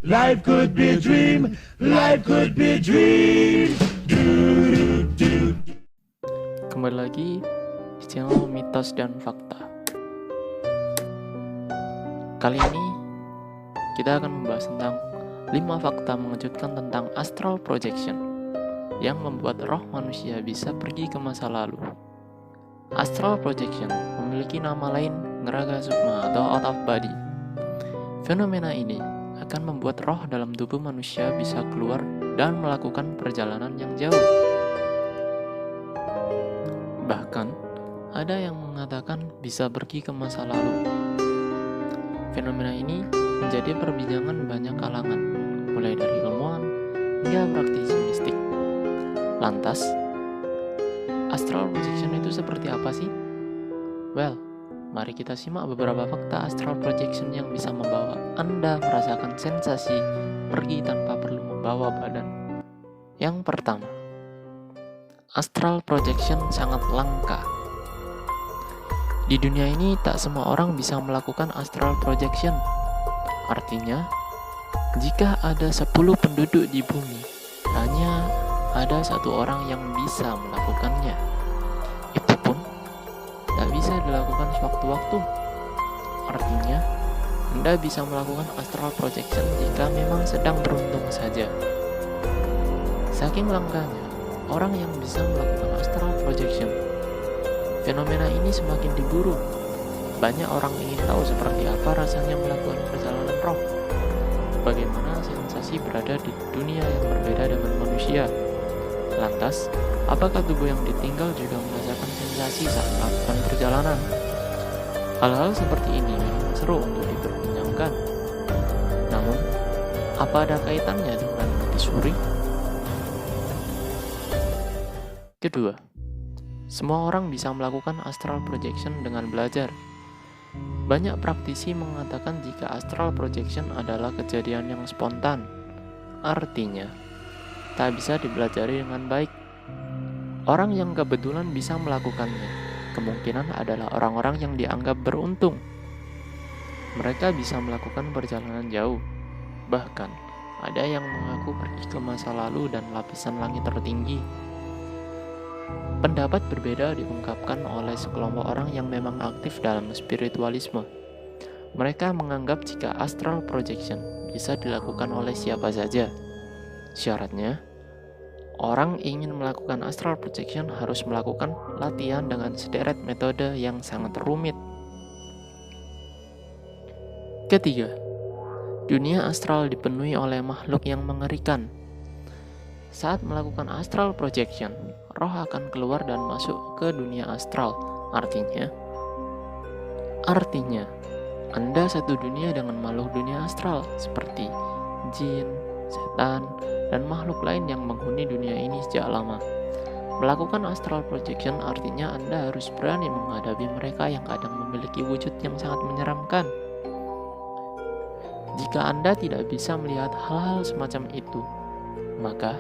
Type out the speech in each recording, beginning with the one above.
Life could be a dream. Life could be a dream. Kembali lagi di channel Mitos dan Fakta. Kali ini kita akan membahas tentang 5 fakta mengejutkan tentang astral projection yang membuat roh manusia bisa pergi ke masa lalu. Astral projection memiliki nama lain ngeraga sukma atau out of body. Fenomena ini akan membuat roh dalam tubuh manusia bisa keluar dan melakukan perjalanan yang jauh. Bahkan, ada yang mengatakan bisa pergi ke masa lalu. Fenomena ini menjadi perbincangan banyak kalangan, mulai dari ilmuwan hingga praktisi mistik. Lantas, astral projection itu seperti apa sih? Well, mari kita simak beberapa fakta astral projection yang bisa membawa Anda merasakan sensasi pergi tanpa perlu membawa badan. Yang pertama, astral projection sangat langka. Di dunia ini tak semua orang bisa melakukan astral projection. Artinya, jika ada 10 penduduk di bumi, hanya ada 1 orang yang bisa melakukannya. Itu pun tak bisa dilakukan sewaktu-waktu. Artinya, Anda bisa melakukan astral projection jika memang sedang beruntung saja. Saking langkanya orang yang bisa melakukan astral projection, fenomena ini semakin diburu. Banyak orang ingin tahu seperti apa rasanya melakukan perjalanan roh. Bagaimana sensasi berada di dunia yang berbeda dengan manusia. Lantas, apakah tubuh yang ditinggal juga merasakan sensasi saat melakukan perjalanan? Hal-hal seperti ini memang seru untuk diperbincangkan. Namun, apa ada kaitannya dengan mati suri? Kedua, semua orang bisa melakukan astral projection dengan belajar. Banyak praktisi mengatakan jika astral projection adalah kejadian yang spontan. Artinya, tak bisa dipelajari dengan baik. Orang yang kebetulan bisa melakukannya kemungkinan adalah orang-orang yang dianggap beruntung. Mereka bisa melakukan perjalanan jauh. Bahkan, ada yang mengaku pergi ke masa lalu dan lapisan langit tertinggi. Pendapat berbeda diungkapkan oleh sekelompok orang yang memang aktif dalam spiritualisme. Mereka menganggap jika astral projection bisa dilakukan oleh siapa saja. Syaratnya, orang ingin melakukan astral projection harus melakukan latihan dengan sederet metode yang sangat rumit. Ketiga, dunia astral dipenuhi oleh makhluk yang mengerikan. Saat melakukan astral projection, roh akan keluar dan masuk ke dunia astral. Artinya, Anda satu dunia dengan makhluk dunia astral seperti jin, setan, dan makhluk lain yang menghuni dunia ini sejak lama. Melakukan astral projection artinya Anda harus berani menghadapi mereka yang kadang memiliki wujud yang sangat menyeramkan. Jika Anda tidak bisa melihat hal-hal semacam itu, maka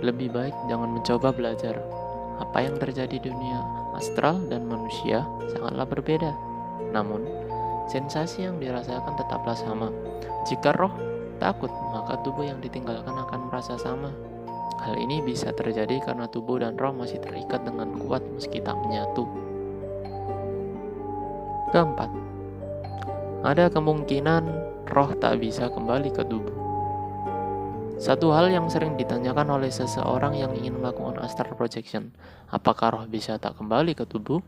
lebih baik jangan mencoba belajar. Apa yang terjadi di dunia astral dan manusia sangatlah berbeda. Namun, sensasi yang dirasakan tetaplah sama. Jika roh takut, maka tubuh yang ditinggalkan akan merasa sama. Hal ini bisa terjadi karena tubuh dan roh masih terikat dengan kuat meski tak menyatu. Keempat, ada kemungkinan roh tak bisa kembali ke tubuh. Satu hal yang sering ditanyakan oleh seseorang yang ingin melakukan astral projection, apakah roh bisa tak kembali ke tubuh?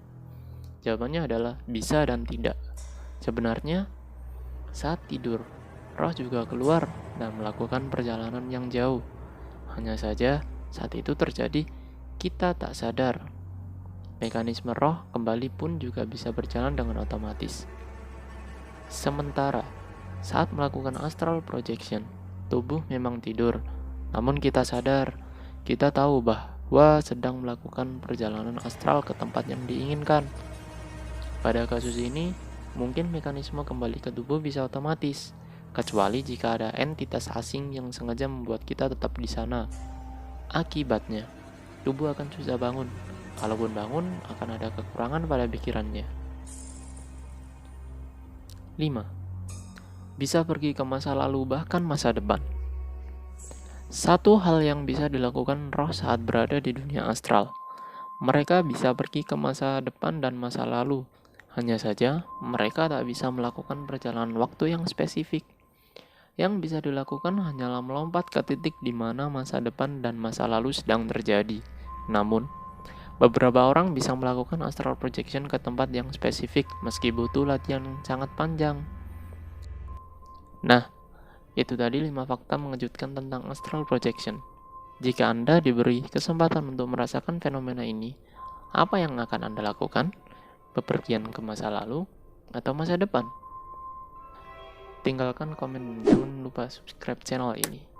Jawabannya adalah bisa dan tidak. Sebenarnya, saat tidur, roh juga keluar dan melakukan perjalanan yang jauh. Hanya saja, saat itu terjadi, kita tak sadar. Mekanisme roh kembali pun juga bisa berjalan dengan otomatis. Sementara, saat melakukan astral projection, tubuh memang tidur, namun kita sadar, kita tahu bahwa sedang melakukan perjalanan astral ke tempat yang diinginkan. Pada kasus ini, mungkin mekanisme kembali ke tubuh bisa otomatis, kecuali jika ada entitas asing yang sengaja membuat kita tetap di sana. Akibatnya, tubuh akan susah bangun. Kalaupun bangun, akan ada kekurangan pada pikirannya. 5. bisa pergi ke masa lalu bahkan masa depan. Satu hal yang bisa dilakukan roh saat berada di dunia astral. Mereka bisa pergi ke masa depan dan masa lalu. Hanya saja, mereka tak bisa melakukan perjalanan waktu yang spesifik. Yang bisa dilakukan hanyalah melompat ke titik di mana masa depan dan masa lalu sedang terjadi. Namun, beberapa orang bisa melakukan astral projection ke tempat yang spesifik meski butuh latihan yang sangat panjang. Nah, itu tadi 5 fakta mengejutkan tentang astral projection. Jika Anda diberi kesempatan untuk merasakan fenomena ini, apa yang akan Anda lakukan? Bepergian ke masa lalu atau masa depan? Tinggalkan komen dan jangan lupa subscribe channel ini.